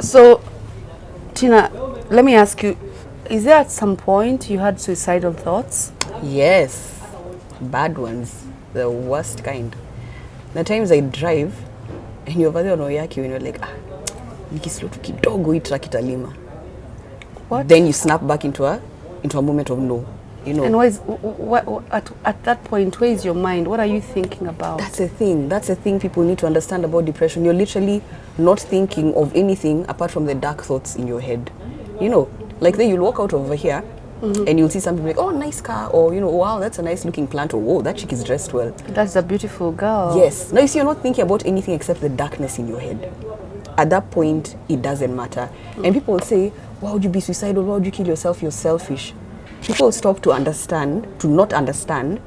So, Tina, let me ask you, is there at some point you had suicidal thoughts? Yes, bad ones, the worst kind. The times I drive and you're over there on Oyaki when you're like, nikislow tu kidogo hii truck italima. What? Then you snap back into a moment of no. You know. And at that point, where is your mind? What are you thinking about? That's a thing. That's a thing people need to understand about depression. You're literally not thinking of anything apart from the dark thoughts in your head. You know, like then you'll walk out over here and you'll see some people like, oh, nice car, or, you know, wow, that's a nice looking plant, or whoa, that chick is dressed well. That's a beautiful girl. Yes. Now you see, you're not thinking about anything except the darkness in your head. At that point, it doesn't matter. And people will say, why would you be suicidal? Why would you kill yourself? You're selfish. People stop to not understand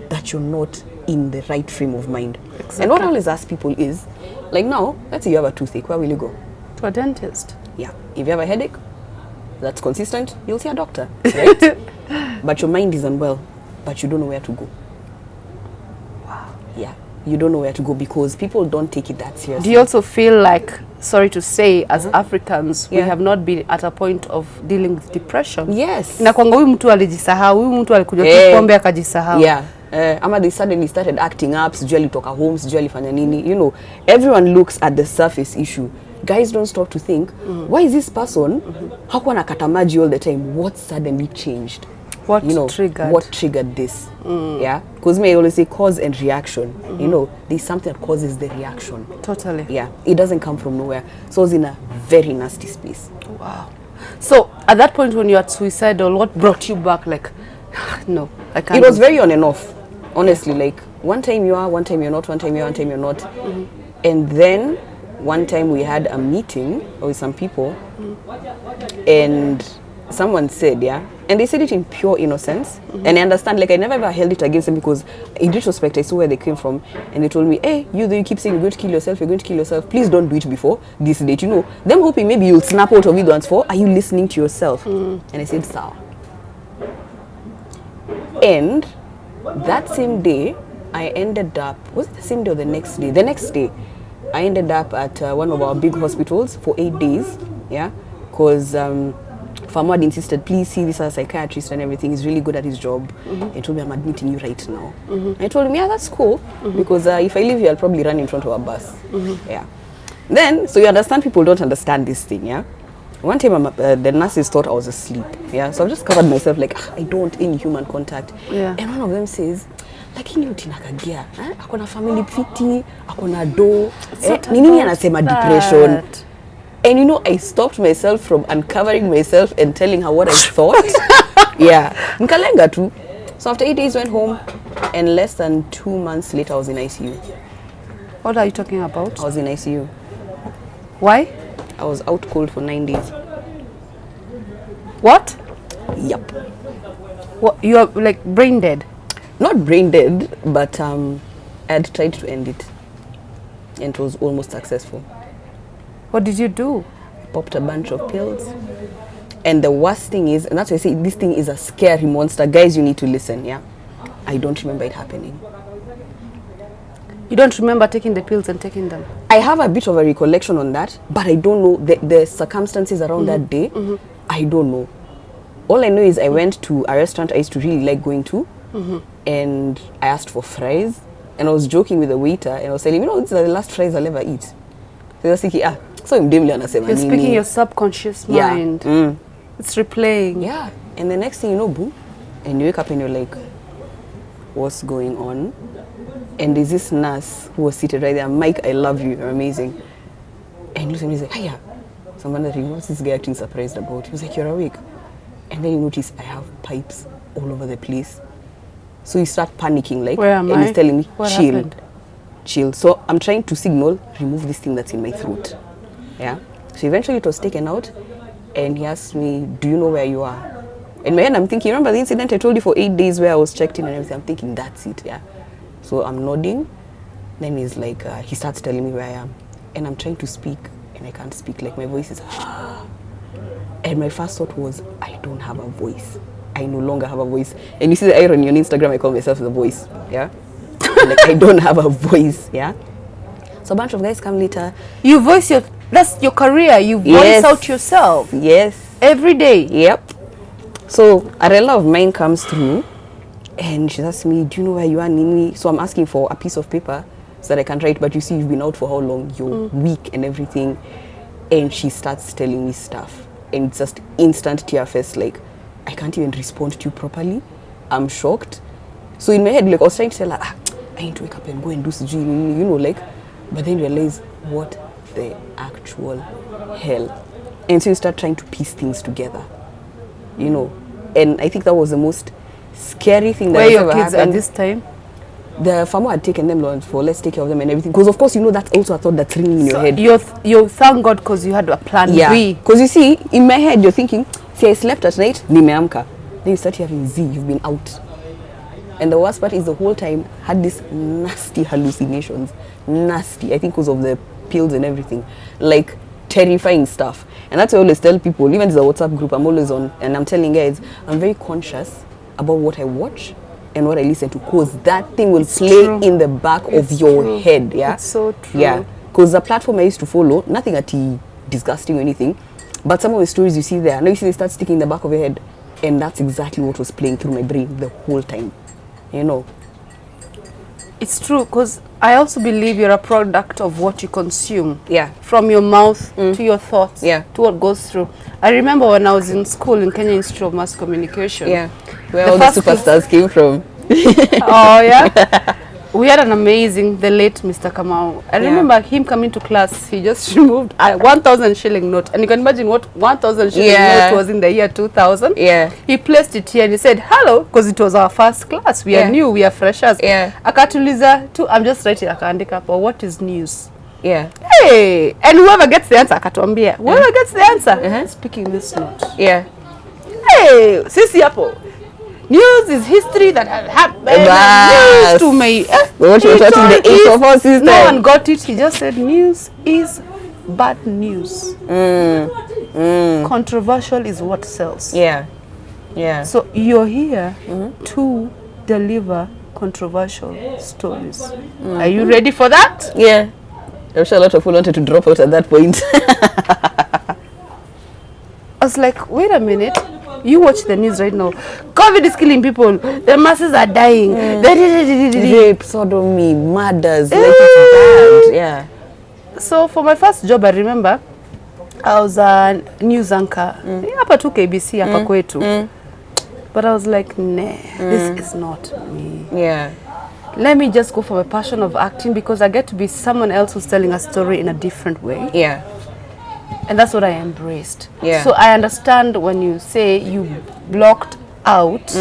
that you're not in the right frame of mind. Exactly. And what I always ask people is, like now, let's say you have a toothache, where will you go? To a dentist. Yeah. If you have a headache that's consistent, you'll see a doctor, right? But your mind is unwell, but you don't know where to go. Wow. Yeah. You don't know where to go because people don't take it that seriously. Do you also feel like, sorry to say, as Africans, we have not been at a point of dealing with depression? Yes. Inakwanga huyu mtu alijisahau, huyu mtu alikuja tu pombe akajisahau. Yeah. Ama they suddenly started acting up, sijui alitoka home, sijui alifanya nini. You know, everyone looks at the surface issue. Guys don't stop to think, why is this person hakuwa nakata maji all the time? What suddenly changed? What triggered this? Yeah, because me I always say cause and reaction. You know, there's something that causes the reaction. Totally. Yeah, it doesn't come from nowhere. So I was in a very nasty space. Wow. So at that point when you were suicidal, what brought you back? Like, no, I can't. It was very on and off, honestly. Like one time you are, one time you're not, one time you are, one time you're not. And then one time we had a meeting with some people, and someone said, and they said it in pure innocence, and I understand, like I never ever held it against them because in retrospect I saw where they came from, and they told me, hey, you keep saying you're going to kill yourself, you're going to kill yourself, please don't do it before this date, you know, them hoping maybe you'll snap out of it once for, are you listening to yourself? And I said, sawa. And that same day, I ended up, was it the same day or the next day? The next day, I ended up at one of our big hospitals for 8 days, because Famad insisted, please see this as a psychiatrist and everything. He's really good at his job. He told me, I'm admitting you right now. I told him, yeah, that's cool, because if I leave here, I'll probably run in front of a bus. Yeah. Then, so you understand, people don't understand this thing, One time, the nurses thought I was asleep, So I've just covered myself, like, I don't any human contact. And one of them says, lakini utina Kaagia, akona family fiti, akona do, nini anasema depression. And you know, I stopped myself from uncovering myself and telling her what I thought. Nkalenga tu. So after 8 days, went home, and less than 2 months later, I was in ICU. What are you talking about? I was in ICU. Why? I was out cold for 9 days. What? Yup. What? You are like brain dead? Not brain dead, but I had tried to end it, and it was almost successful. What did you do? I popped a bunch of pills. And the worst thing is, and that's why I say this thing is a scary monster. Guys, you need to listen, I don't remember it happening. You don't remember taking the pills and taking them? I have a bit of a recollection on that, but I don't know the circumstances around that day. I don't know. All I know is I went to a restaurant I used to really like going to, and I asked for fries, and I was joking with the waiter, and I was telling him, these are the last fries I'll ever eat. So I was thinking, so you're speaking your subconscious mind. It's replaying. Yeah. And the next thing you know, boom, and you wake up and you're like, what's going on? And there's this nurse who was seated right there. Mike, I love you. You're amazing. And he looks at me and he's like, hiya. So I'm wondering, what's this guy acting surprised about? He was like, you're awake. And then you notice I have pipes all over the place. So you start panicking, like, where am I? And he's telling me, what chill. Happened? Chill. So I'm trying to signal, remove this thing that's in my throat. So eventually it was taken out, and he asked me, do you know where you are? In my head I'm thinking, remember the incident I told you for 8 days where I was checked in and everything? I'm thinking, that's it, So I'm nodding. Then he's like, he starts telling me where I am. And I'm trying to speak, and I can't speak. Like, my voice is, and my first thought was, I don't have a voice. I no longer have a voice. And you see the irony on Instagram, I call myself the voice, Like, I don't have a voice, So a bunch of guys come later. You voice That's your career. You voice out yourself. Yes. Every day. Yep. So a relative of mine comes through and she asks me, do you know where you are, Nini? So I'm asking for a piece of paper so that I can write, but you see, you've been out for how long? You're weak and everything. And she starts telling me stuff. And it's just instant tear fest, like, I can't even respond to you properly. I'm shocked. So in my head, like, I was trying to tell her, I need to wake up and go and do surgery, you know, like, but then realize what the actual hell. And so you start trying to piece things together, you know. And I think that was the most scary thing that Where ever your kids happened. at this time? The farmer had taken them on for let's take care of them and everything. Because of course, you know, that's also a thought that's ringing in your head. You thank God because you had a plan B. Because you see, in my head, you're thinking, see, I slept at night, nimeamka. Then you start having you've been out. And the worst part is the whole time had these nasty hallucinations. Nasty. I think because of the pills and everything. Like, terrifying stuff. And that's why I always tell people, even to the WhatsApp group I'm always on, and I'm telling guys, I'm very conscious about what I watch and what I listen to, because that thing will play in the back of your head. Yeah, it's so true. Yeah, because the platform I used to follow, nothing at disgusting or anything, but some of the stories you see there, now you see they start sticking in the back of your head, and that's exactly what was playing through my brain the whole time. You know, it's true, because I also believe you're a product of what you consume. Yeah. From your mouth to your thoughts. Yeah. To what goes through. I remember when I was in school in Kenya Institute of Mass Communication. Yeah. Where all the superstars came from. Oh, yeah? We had an amazing, the late Mr. Kamau. I remember him coming to class, he just removed a 1,000 shilling note. And you can imagine what 1,000 shilling note was in the year 2000. Yeah. He placed it here and he said, hello, because it was our first class. We are new, we are freshers. Yeah. Akatuliza, too, I'm just writing akaandika, but what is news? Yeah. Hey! And whoever gets the answer, akatuambia. Whoever gets the answer, speaking this note. Yeah. Hey! Sisi hapo. News is history that happened. News to me. What you were talking the 8 of us is no one got it. He just said news is bad news. Controversial is what sells. Yeah. Yeah. So you're here to deliver controversial stories. Are you ready for that? Yeah. I'm sure a lot of people wanted to drop out at that point. I was like, wait a minute. You watch the news right now. COVID is killing people. The masses are dying. Rape, sodomy, murders. Like it's bad. Yeah. So for my first job, I remember I was a news anchor. Hapa tu KBC hapa kwetu. But I was like, nah, this is not me. Yeah. Let me just go for my passion of acting, because I get to be someone else who's telling a story in a different way. Yeah. And that's what I embraced. Yeah. So I understand when you say you blocked out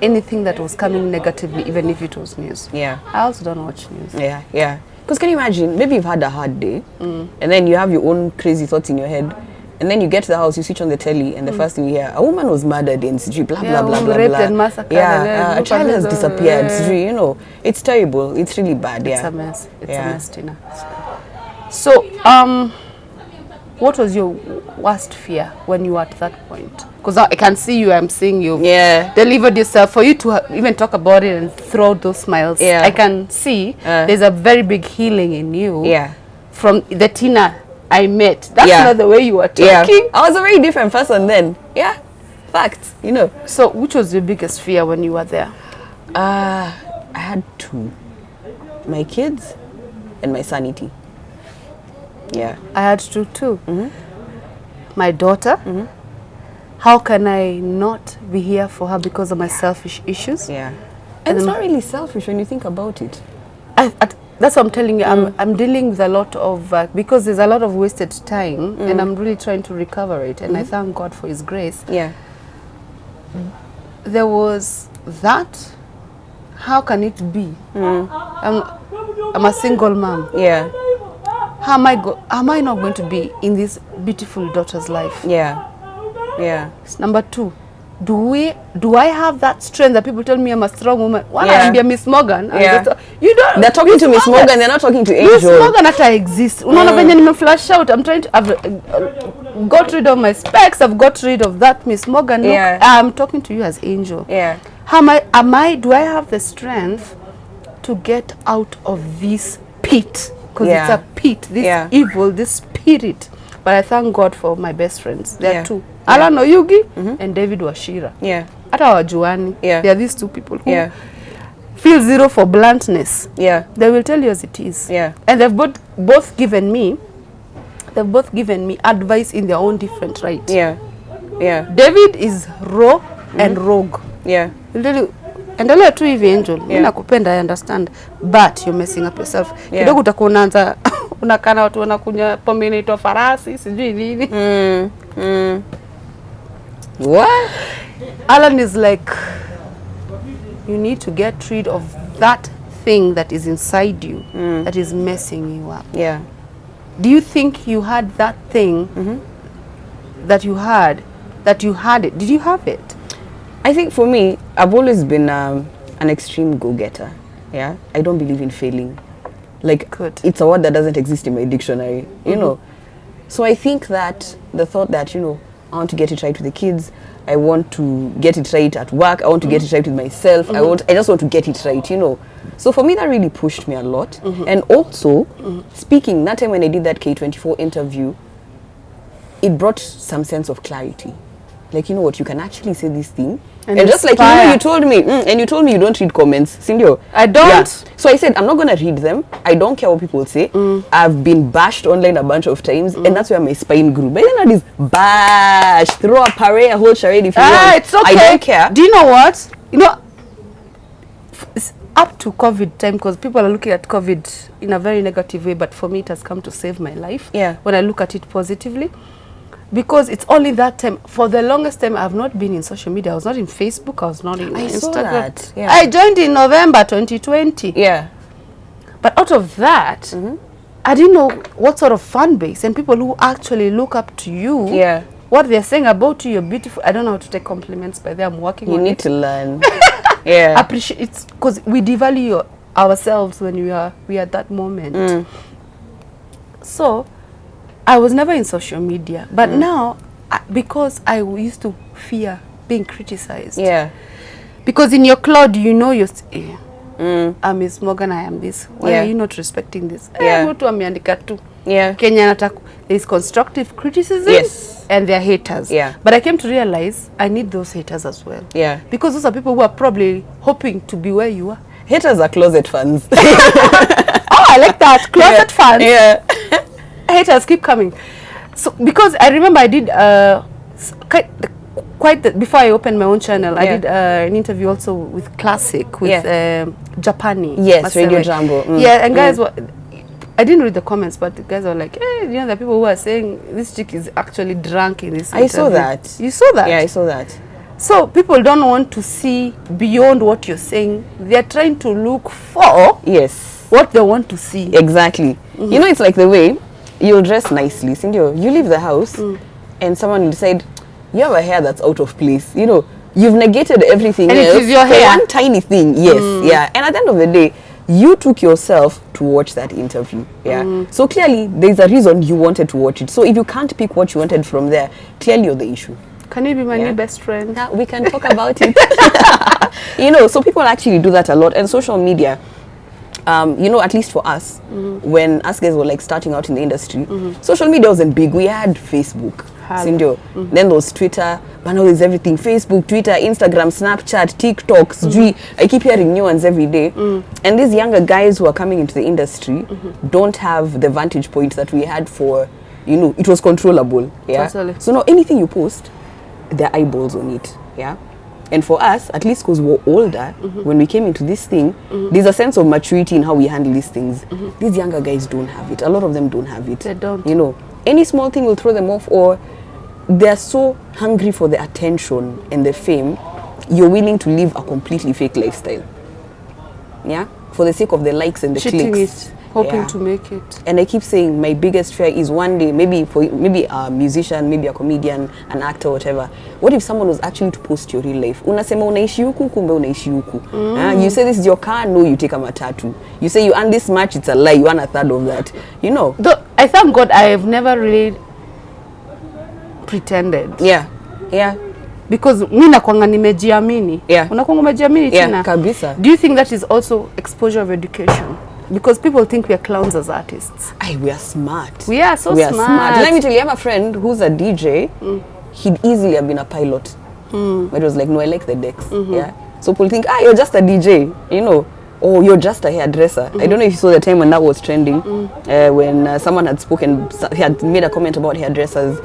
anything that was coming negatively, even if it was news. Yeah. I also don't watch news. Yeah, yeah. Because can you imagine, maybe you've had a hard day, and then you have your own crazy thoughts in your head, and then you get to the house, you switch on the telly, and the first thing you hear, a woman was murdered in Sijui, blah, blah, blah, blah, raped blah. and massacred. Yeah, a child has disappeared, Sijui, you know. It's terrible. It's really bad, It's yeah. a mess. It's Yeah. a mess, Tina. So, what was your worst fear when you were at that point? Because I can see you, I'm seeing you delivered yourself. For you to even talk about it and throw those smiles, I can see there's a very big healing in you. Yeah. From the Tina I met. That's not the way you were talking. Yeah. I was a very different person then. Yeah. Fact, you know. So, which was your biggest fear when you were there? I had two. My kids and my sanity. Yeah. I had to too. My daughter. How can I not be here for her because of my selfish issues? Yeah. And it's not really selfish when you think about it. That's what I'm telling you. I'm dealing with a lot of, because there's a lot of wasted time, and I'm really trying to recover it. And I thank God for His grace. Yeah. There was that. How can it be? I'm a single mom. Yeah. How am I not going to be in this beautiful daughter's life? Yeah. Yeah. Number two, do I have that strength that people tell me I'm a strong woman? When Yeah. I am Miss Morgan, Yeah. you don't. They're talking to Miss Morgan, they're not talking to Angel. Miss Morgan hata exist. Unaona venye nimeflash out. I'm trying to got rid of my specs. I've got rid of that Miss Morgan. Look, Yeah. I'm talking to you as Angel. Yeah. Do I have the strength to get out of this pit? Because it's a pit, this evil, this pit hear it. But I thank God for my best friends. There are two. Yeah. Alan Oyugi and David Washira. Yeah. Hata wajuani. Yeah. There are these two people who feel zero for bluntness. Yeah. They will tell you as it is. Yeah. And they've both given me advice in their own different right. Yeah. Yeah. David is raw and rogue. Yeah. He'll tell you, endelea tu hivi Angel. Mimi nakupenda, I understand. But you're messing up yourself. Kidogo utakuwa unaanza unakana watu wanakunywa pombe inaitwa farasi, sijui nini. What? Alan is like, you need to get rid of that thing that is inside you that is messing you up. Yeah. Do you think you had that thing that you had it? Did you have it? I think for me, I've always been an extreme go-getter. Yeah, I don't believe in failing. Like, it's a word that doesn't exist in my dictionary, you know. So I think that the thought that, you know, I want to get it right with the kids, I want to get it right at work, I want to get it right with myself, I just want to get it right, you know. So for me, that really pushed me a lot. And also, speaking, that time when I did that K24 interview, it brought some sense of clarity. Like, you know what, you can actually say this thing. And just like, you know, you told me, and you told me you don't read comments, Cindy. I don't. Yeah. So I said, I'm not going to read them. I don't care what people say. I've been bashed online a bunch of times, and that's where my spine grew. But then that is bash, throw a parade, a whole charade if you want. It's okay. I don't care. Do you know what? You know, it's up to COVID time, because people are looking at COVID in a very negative way, but for me, it has come to save my life. Yeah. When I look at it positively. Because it's only that time. For the longest time, I've not been in social media. I was not in Facebook. I was not in Instagram. Saw that. Yeah. I joined in November 2020. Yeah. But out of that, I didn't know what sort of fan base and people who actually look up to you. Yeah. What they're saying about you, you're beautiful. I don't know how to take compliments, by them. I'm working on it. You need to learn. Yeah. Appreciate it, because we devalue ourselves when we are at that moment. So I was never in social media, but now, because I used to fear being criticized. Yeah. Because in your cloud, you know you're, I'm Miss Morgan, I am this. Why are you not respecting this? Yeah. Yeah. Kenya, there's constructive criticism. Yes. And they're haters. Yeah. But I came to realize I need those haters as well. Yeah. Because those are people who are probably hoping to be where you are. Haters are closet fans. I like that. Closet fans. Yeah. Haters keep coming. So because I remember I did before I opened my own channel, I did an interview also with Classic with Japani. Yes, Radio Jambo. Yeah, and guys were, I didn't read the comments, but the guys were like, hey, you know, the people who are saying this chick is actually drunk in this interview. I saw that. You saw that? Yeah, I saw that. So people don't want to see beyond what you're saying. They're trying to look for what they want to see. Exactly. You know, it's like the way you'll dress nicely, Cindy. You leave the house and someone will decide, you have a hair that's out of place. You know, you've negated everything and else it is your hair. One tiny thing. Yes. Yeah. And at the end of the day, you took yourself to watch that interview. Yeah. So clearly, there's a reason you wanted to watch it. So if you can't pick what you wanted from there, clearly you're the issue. Can you be my new best friend? Now we can talk about it. You know, so people actually do that a lot. And social media, you know, at least for us, when us guys were like starting out in the industry, social media wasn't big. We had Facebook, Cindy. Then there was Twitter, but now there's everything. Facebook, Twitter, Instagram, Snapchat, TikTok, I keep hearing new ones every day. And these younger guys who are coming into the industry don't have the vantage point that we had for, you know, it was controllable. Yeah. Totally. So now anything you post, there are eyeballs on it. Yeah. And for us, at least because we're older, when we came into this thing, there's a sense of maturity in how we handle these things. These younger guys don't have it. A lot of them don't have it. They don't. You know, any small thing will throw them off, or they're so hungry for the attention and the fame, you're willing to live a completely fake lifestyle. Yeah? For the sake of the likes and the clicks. Hoping to make it. And I keep saying my biggest fear is one day, maybe a musician, maybe a comedian, an actor, whatever. What if someone was actually to post your real life? Unasema unaishi huku, kumbe unaishi huku. You say this is your car, no, you take a matatu. You say you earn this much, it's a lie, you earn a third of that. You know. Though, I thank God I have never really pretended. Yeah. Yeah. Because mimi nakwanga nimejiamini. Yeah. Unakwanga umejiamini tena. Yeah, kabisa. Do you think that is also exposure of education? because people think we are clowns as artists. Aye, we are smart. We are so smart. Let me tell you, I have a friend who's a DJ. He'd easily have been a pilot. But it was like, no, I like the decks. Yeah. So people think, you're just a DJ, you know. Oh, you're just a hairdresser. I don't know if you saw the time when that was trending, when someone had spoken, he had made a comment about hairdressers.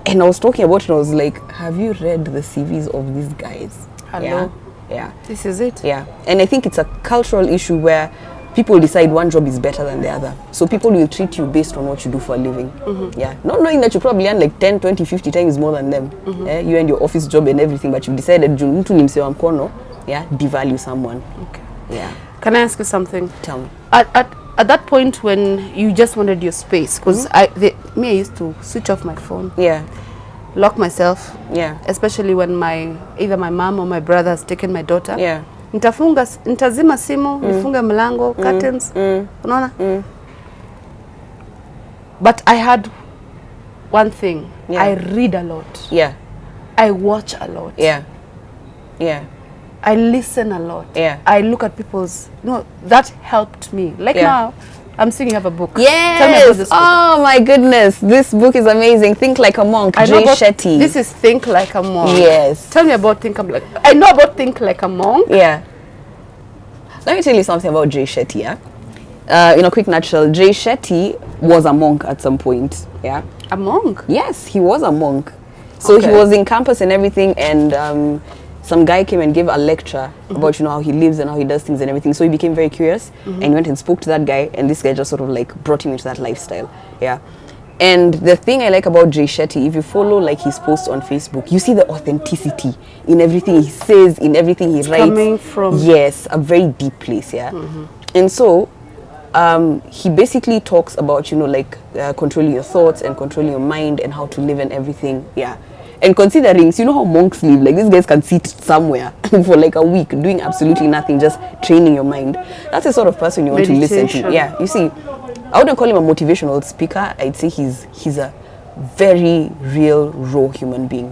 And I was talking about it, and I was like, have you read the CVs of these guys? Hello. Yeah. This is it. Yeah. And I think it's a cultural issue where people decide one job is better than the other. So people will treat you based on what you do for a living. Yeah. Not knowing that you probably earn like 10, 20, 50 times more than them. You and your office job and everything, but you've decided, devalue someone. Okay. Yeah. Can I ask you something? Tell me. At that point when you just wanted your space, because I used to switch off my phone. Yeah. Lock myself. Yeah. Especially when either my mom or my brother has taken my daughter. Yeah. Nitazima simu, nifunge mlango, curtains. Unaona? But I had one thing. Yeah. I read a lot. Yeah. I watch a lot. Yeah. Yeah. I listen a lot. Yeah. I look at people's, that helped me. Like now, I'm seeing you have a book. Yes. Tell me about this book. Oh my goodness. This book is amazing. Think Like a Monk, Jay Shetty. This is Think Like a Monk. Yes. Tell me about I know about Think Like a Monk. Yeah. Let me tell you something about Jay Shetty, yeah? In a quick nutshell, Jay Shetty was a monk at some point, yeah? A monk? Yes, he was a monk. So he was in campus and everything, and some guy came and gave a lecture about, how he lives and how he does things and everything. So he became very curious, and he went and spoke to that guy, and this guy just sort of like brought him into that lifestyle, yeah? And the thing I like about Jay Shetty, if you follow like his posts on Facebook, you see the authenticity in everything he says, in everything he writes. Coming from... Yes, a very deep place, yeah? And so, he basically talks about, controlling your thoughts and controlling your mind and how to live and everything, yeah? And considering, so you know how monks live, like these guys can sit somewhere for like a week doing absolutely nothing, just training your mind. That's the sort of person you want to listen to. Yeah, you see, I wouldn't call him a motivational speaker. I'd say he's a very real, raw human being.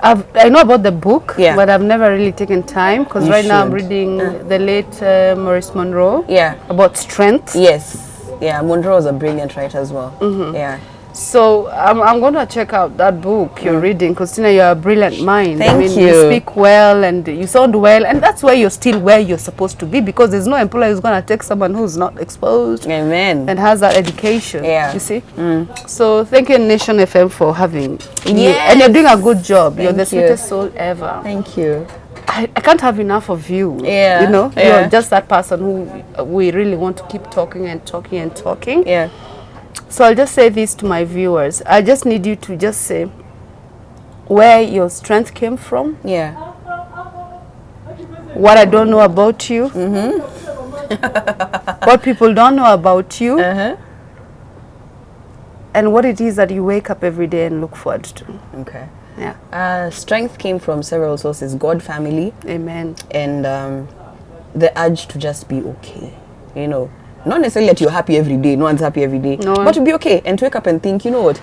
I know about the book, yeah, but I've never really taken time, because right now I'm reading the late Maurice Monroe, yeah, about strength. Yes, yeah, Monroe is a brilliant writer as well. Yeah. So I'm going to check out that book you're reading, because you're a brilliant mind. Thank you. You speak well and you sound well, and that's why you're still where you're supposed to be, because there's no employer who's going to take someone who's not exposed. Amen. And has that education. Yeah. You see? So thank you, Nation FM, for having you. Yes. And you're doing a good job. Thank you're the you. sweetest soul ever. Thank you. I can't have enough of you. Yeah. You're just that person who we really want to keep talking and talking and talking. Yeah. So I'll just say this to my viewers. I just need you to just say where your strength came from. Yeah. What I don't know about you. What people don't know about you. And what it is that you wake up every day and look forward to. Okay. Yeah. Strength came from several sources. God, family. Amen. And the urge to just be okay. Not necessarily that you're happy every day. No one's happy every day. No. But to be okay and to wake up and think, you know what?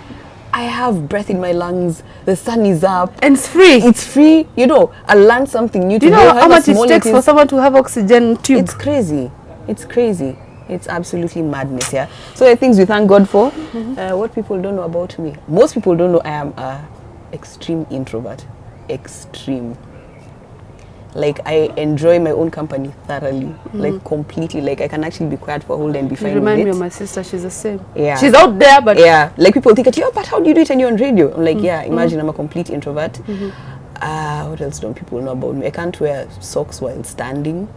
I have breath in my lungs. The sun is up. And it's free. It's free. I learned something new. Do you know how much it takes for someone to have oxygen tube? It's crazy. It's crazy. It's absolutely madness, yeah? So the things we thank God for, what people don't know about me. Most people don't know I am a extreme introvert. Extreme. Like, I enjoy my own company thoroughly, like completely. Like, I can actually be quiet for a whole day and be fine with it. You remind me of my sister. She's the same. Yeah. She's out there, but... Yeah. Like, people think, but how do you do it and you're on radio? I'm like, yeah, imagine I'm a complete introvert. What else don't people know about me? I can't wear socks while standing.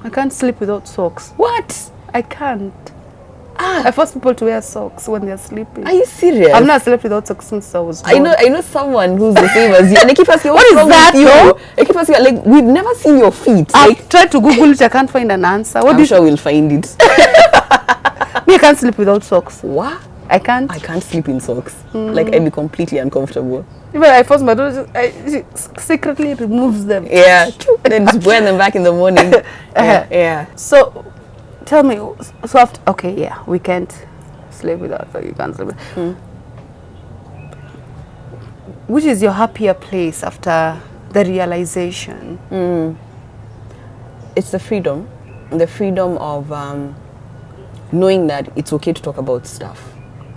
I can't sleep without socks. What? I can't. I force people to wear socks when they're sleeping. Are you serious? I've not slept without socks since I was born. I know someone who's the same as you, and they keep asking, what is that, though? They keep asking, like, we've never seen your feet. I've tried to Google it, I can't find an answer. I'm sure we'll find it. Me, I can't sleep without socks. What? I can't. I can't sleep in socks. Like, I'd be completely uncomfortable. Even I force my daughter, she secretly removes them. Yeah. Then just wear them back in the morning. Yeah. So, tell me, so after, okay, yeah, we can't sleep without, you can't sleep without. Which is your happier place after the realization? It's the freedom of knowing that it's okay to talk about stuff,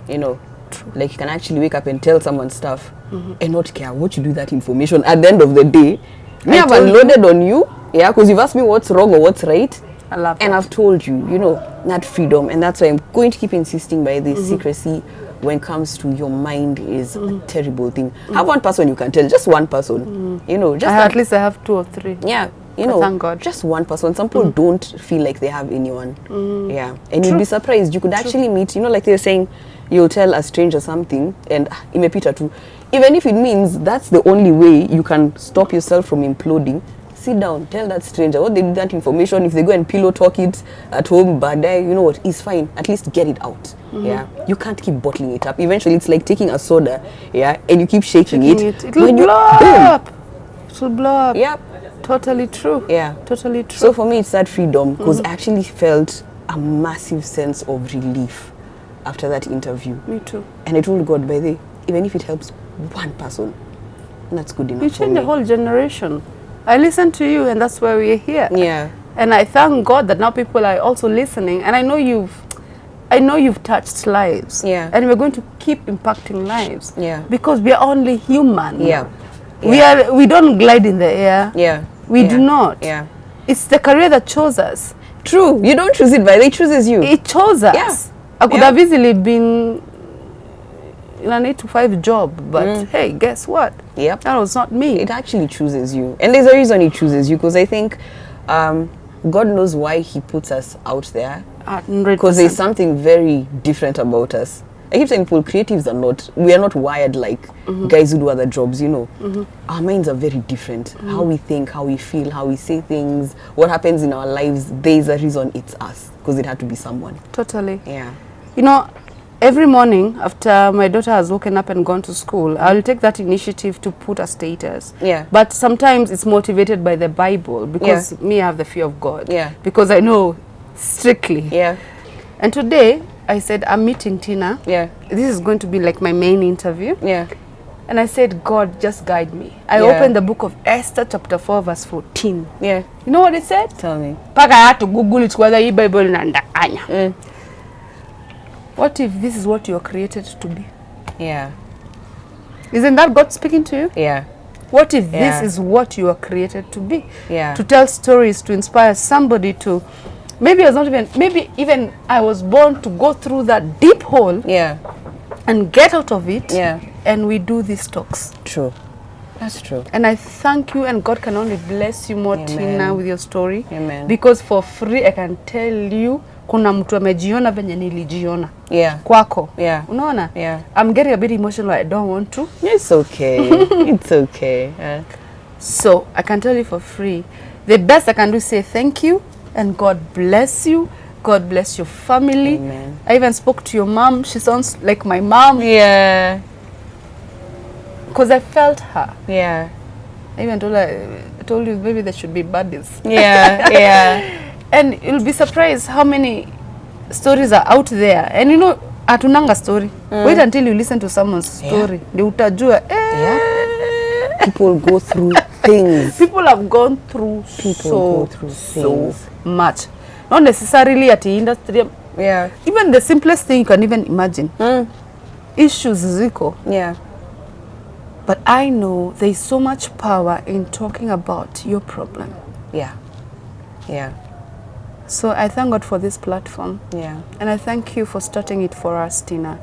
you know. True. Like you can actually wake up and tell someone stuff and not care what you do with that information. At the end of the day, me have unloaded on you, yeah, because you've asked me what's wrong or what's right. I love and that. I've told you, you know, that freedom, and that's why I'm going to keep insisting by this. Secrecy when it comes to your mind is a terrible thing. Have one person you can tell, just one person, you know, just at least I have 2 or 3. yeah, you know, thank God. just one person. Some people don't feel like they have anyone. Yeah, and you'd be surprised. You could actually meet, you know, like they're saying, you'll tell a stranger something and imepita too. Even if it means that's the only way you can stop yourself from imploding, sit down, tell that stranger what they did that information. If they go and pillow talk it at home, but you know what, it's fine. At least get it out. Yeah, you can't keep bottling it up. Eventually, it's like taking a soda, yeah, and you keep shaking it. It will blow up. It will blow up. Yeah, totally true. Yeah, totally true. So for me, it's that freedom, because I actually felt a massive sense of relief after that interview. Me too. And I told God, by the way, even if it helps one person, that's good enough. You for changed me. the whole generation. I listened to you, and that's why we're here. Yeah. And I thank God that now people are also listening. And I know you've touched lives. Yeah. And we're going to keep impacting lives. Yeah. Because we are only human. Yeah. We don't glide in the air. Yeah. We do not. Yeah. It's the career that chose us. True. You don't choose it, but it chooses you. It chose us. Yeah. I could have easily been in an 8-to-5 job, but hey, guess what? Yep. That was not me. It actually chooses you. And there's a reason it chooses you, because I think God knows why he puts us out there. 100%. Because there's something very different about us. I keep saying people, creatives we are not wired like guys who do other jobs, you know. Our minds are very different. How we think, how we feel, how we say things, what happens in our lives, there's a reason it's us. Because it had to be someone. Totally. Yeah. You know, every morning after my daughter has woken up and gone to school, I'll take that initiative to put a status. Yeah. But sometimes it's motivated by the Bible, because me, I have the fear of God. Yeah. Because I know strictly. Yeah. And today, I said, I'm meeting Tina. Yeah. This is going to be like my main interview. Yeah. And I said, God, just guide me. I opened the book of Esther, chapter 4, verse 14. Yeah. You know what it said? Tell me. Paka I had to Google it whether the Bible nandakanya. What if this is what you are created to be? Yeah. Isn't that God speaking to you? Yeah. What if this is what you are created to be? Yeah. To tell stories, to inspire somebody to... Maybe even I was born to go through that deep hole. Yeah. And get out of it. Yeah. And we do these talks. True. That's true. And I thank you, and God can only bless you more, Tina, with your story. Amen. Because for free, I can tell you, kuna mtu amejiona venye nilijiona. Yeah. Kwako. Yeah. Unaona? Yeah. I'm getting a bit emotional. I don't want to. It's okay. It's okay. So I can tell you for free. The best I can do is say thank you, and God bless you. God bless your family. Amen. I even spoke to your mom. She sounds like my mom. Yeah. Because I felt her. Yeah. I even told you maybe there should be buddies. Yeah. Yeah. And you'll be surprised how many stories are out there. And you know, atunanga story. Wait until you listen to someone's story. Ndio utajua. Yeah. People go through things. People have gone through so much. Not necessarily at the industry. Yeah. Even the simplest thing you can even imagine. Issues ziko. Yeah. But I know there is so much power in talking about your problem. Yeah. Yeah. So I thank God for this platform. Yeah. And I thank you for starting it for us, Tina.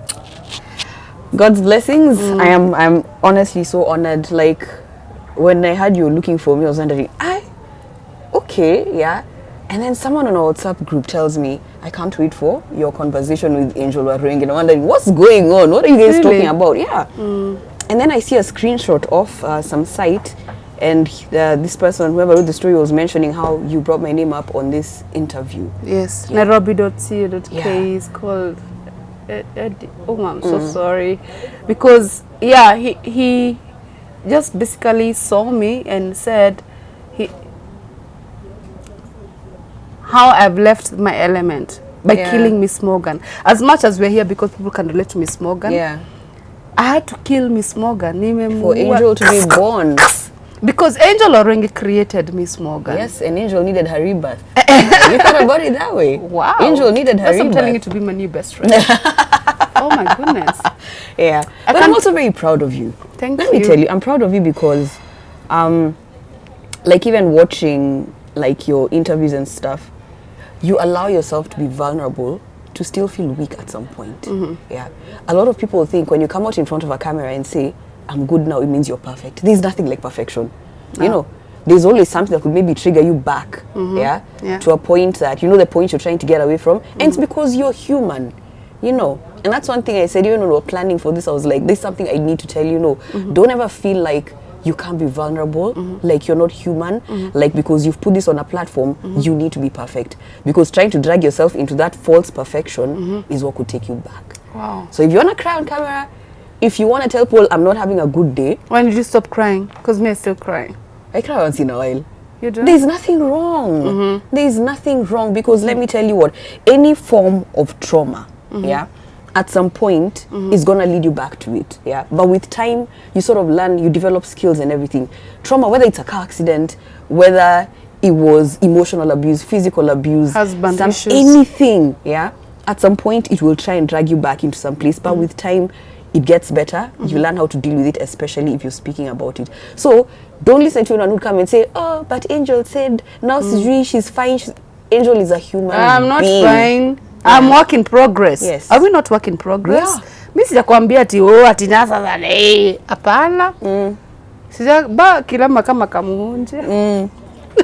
God's blessings. I'm honestly so honored. Like when I heard you looking for me, I was wondering, okay, yeah. And then someone on our WhatsApp group tells me, I can't wait for your conversation with Angel Warueng. And I'm wondering, what's going on? What are you guys talking about? Yeah. And then I see a screenshot of some site, and this person, whoever wrote the story, was mentioning how you brought my name up on this interview. Yes. Yeah. Nairobi.co.k is called oh, I'm so sorry. Because, yeah, he just basically saw me and said how I've left my element by killing Miss Morgan. As much as we're here because people can relate to Miss Morgan, I had to kill Miss Morgan. For Angel to be born. Because Angel Orengi created Miss Morgan. Yes, and Angel needed her rebirth. You thought about it that way. Wow. Angel needed her That's rebirth. I'm telling you to be my new best friend. Oh my goodness. Yeah. But I'm also very proud of you. Thank you. Let me tell you, I'm proud of you because, like even watching like your interviews and stuff, you allow yourself to be vulnerable to still feel weak at some point. Yeah. A lot of people think when you come out in front of a camera and say, I'm good now, it means you're perfect. There's nothing like perfection. You know, there's always something that could maybe trigger you back, yeah, to a point that, you know, the point you're trying to get away from. And it's because you're human, you know. And that's one thing I said, you know, we're planning for this. I was like, this is something I need to tell you, no, don't ever feel like you can't be vulnerable, like you're not human, like because you've put this on a platform, you need to be perfect. Because trying to drag yourself into that false perfection is what could take you back. Wow. So if you want to cry on camera, if you want to tell people I'm not having a good day. When did you stop crying? Because me, I'm still crying. I cry once in a while. You do? There's nothing wrong. There's nothing wrong because let me tell you what, any form of trauma, yeah, at some point is going to lead you back to it, yeah. But with time, you sort of learn, you develop skills and everything. Trauma, whether it's a car accident, whether it was emotional abuse, physical abuse, husband issues, anything, yeah, at some point it will try and drag you back into some place. But with time, it gets better. You learn how to deal with it, especially if you're speaking about it. So don't listen to anyone who come and say, oh, but Angel said now she's fine. Angel is a human I'm not being. fine. I'm work in progress. Yes. Are we not work in progress? Yeah. Mimi sijakwambia ati ati nasa za hapana. Sija kilama kama kamuunje.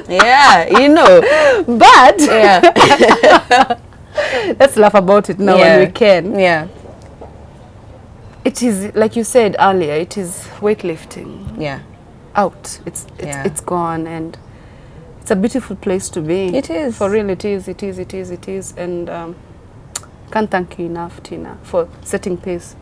Yeah, you know. But Yeah. let's laugh about it now when we can. Yeah. It is, like you said earlier, it is weightlifting. Yeah. Out. It's gone, and it's a beautiful place to be. It is. For real, it is. And can't thank you enough, Tina, for setting pace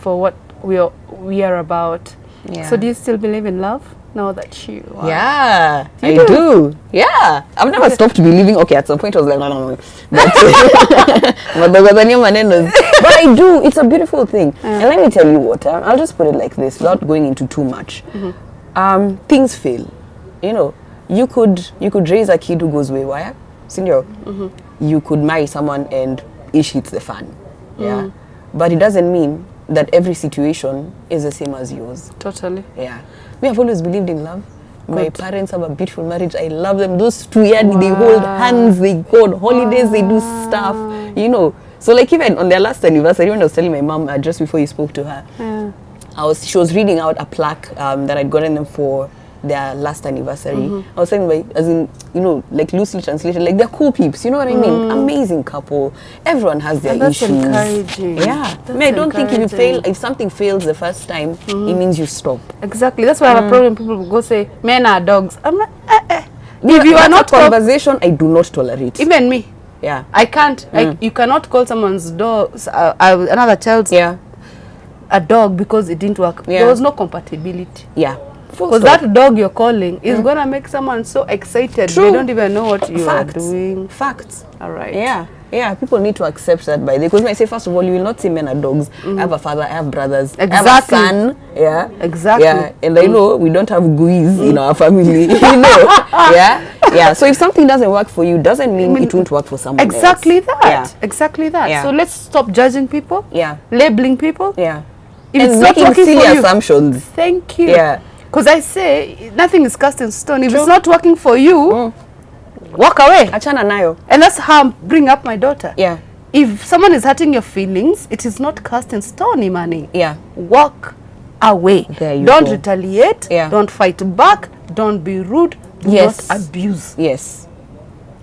for what we are about. Yeah. So do you still believe in love now that you are? Yeah, You I do. Yeah. I've never stopped believing. Okay, at some point I was like, no. But I do. It's a beautiful thing. And let me tell you what, I'll just put it like this without going into too much. Things fail. You know, you could raise a kid who goes wayward, senior. You could marry someone and ish hits the fan. Yeah. But it doesn't mean that every situation is the same as yours. Totally. Yeah. Me, I've always believed in love. My parents have a beautiful marriage. I love them. Those two years, they hold hands, they go on holidays, they do stuff, you know. So like even on their last anniversary, when I was telling my mom just before you spoke to her, she was reading out a plaque that I'd gotten them for their last anniversary. I was saying, like, as in, you know, like loosely translated, like they're cool peeps, you know what I mean? Amazing couple. Everyone has their that's issues. Encouraging. Yeah. I don't think if something fails the first time, it means you stop. Exactly. That's why I have a problem. People go say men are dogs. I'm like, If you are not conversation, I do not tolerate. Even me. Yeah. I can't. You cannot call someone's dog, another child's a dog because it didn't work. There was no compatibility. Yeah. Because that dog you're calling is going to make someone so excited. True. They don't even know what you are doing. Facts. All right. Yeah. Yeah, people need to accept that by the, because when I say, first of all, you will not see men are dogs. I have a father, I have brothers, I have a son. Yeah. Exactly. Yeah. And I know we don't have guis in our family. You know. Yeah. Yeah. So if something doesn't work for you, doesn't mean it won't work for someone else. Exactly that. Yeah. Exactly that. Yeah. So let's stop judging people. Yeah. Labeling people. Yeah. If and it's not making working silly for you, assumptions. Thank you. Yeah. Because I say nothing is cast in stone. If it's not working for you, walk away. Achana nayo. And that's how I bring up my daughter. Yeah. If someone is hurting your feelings, it is not cast in stone, Imani. Yeah. Walk away. There you Don't go. retaliate. Yeah. Don't fight back. Don't be rude. Do Yes. not abuse. Yes.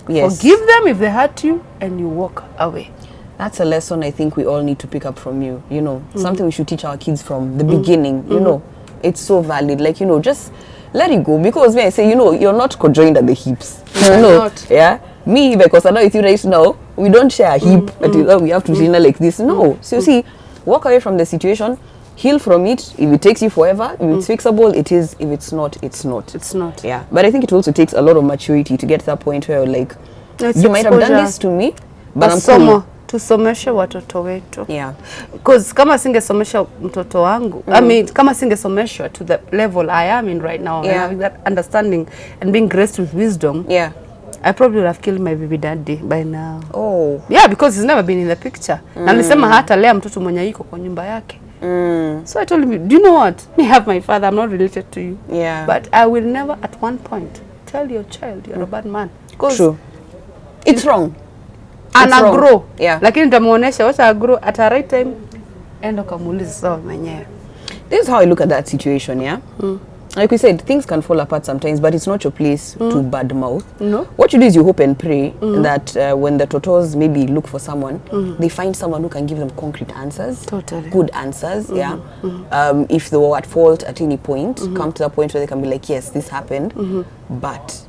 Yes. Forgive them if they hurt you, and you walk away. That's a lesson I think we all need to pick up from you. You know, something we should teach our kids from the beginning. You know, it's so valid. Like, you know, just let it go. Because when I say, you know, you're not conjoined at the hips. You're not. Yeah. Me, because I know with you right now, we don't share a hip. But we have to dinner like this. No. So you see, walk away from the situation. Heal from it. If it takes you forever, if it's fixable, it is. If it's not, it's not. It's not. Yeah. But I think it also takes a lot of maturity to get to that point where, like, It's you might have done exposure. this to me, but I'm Someone cool. tusomeshe watoto wetu. Yeah. Because kama singesomesha mtoto wangu, I mean, kama singesomeshwa to the level I am in right now, and having that understanding and being graced with wisdom, I probably would have killed my baby daddy by now. Oh. Yeah, because he's never been in the picture. Na nilisema hata lea mtoto mwenye yuko kwa nyumba yake. So I told him, do you know what? Me have my father, I'm not related to you. Yeah. But I will never at one point tell your child you're a bad man. True. It's wrong. Ana grow. Yeah. Lakini nitamuonesha wacha grow at a right time. Endo kamuuliza sawa mwenyewe. This is how I look at that situation, yeah? Like we said, things can fall apart sometimes, but it's not your place to badmouth. No. What you do is you hope and pray that when the Totos maybe look for someone, they find someone who can give them concrete answers. Totally. Good answers, yeah. If they were at fault at any point, come to the point where they can be like, yes, this happened, but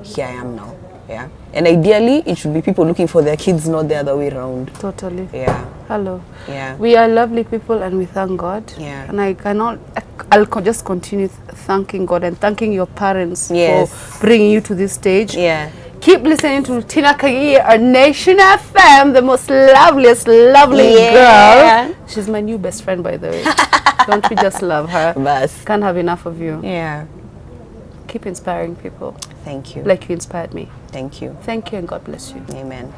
here I am now. Yeah. And ideally, it should be people looking for their kids, not the other way around. Totally. Yeah. Hello. Yeah. We are lovely people and we thank God. Yeah. And I cannot, just continue thanking God and thanking your parents Yes. for bringing you to this stage. Yeah. Keep listening to Tina Kaagia on Nation FM, the most loveliest, lovely girl. She's my new best friend, by the way. Don't we just love her? Bas. Can't have enough of you. Yeah. Keep inspiring people. Thank you. Like you inspired me. Thank you. Thank you and God bless you. Amen.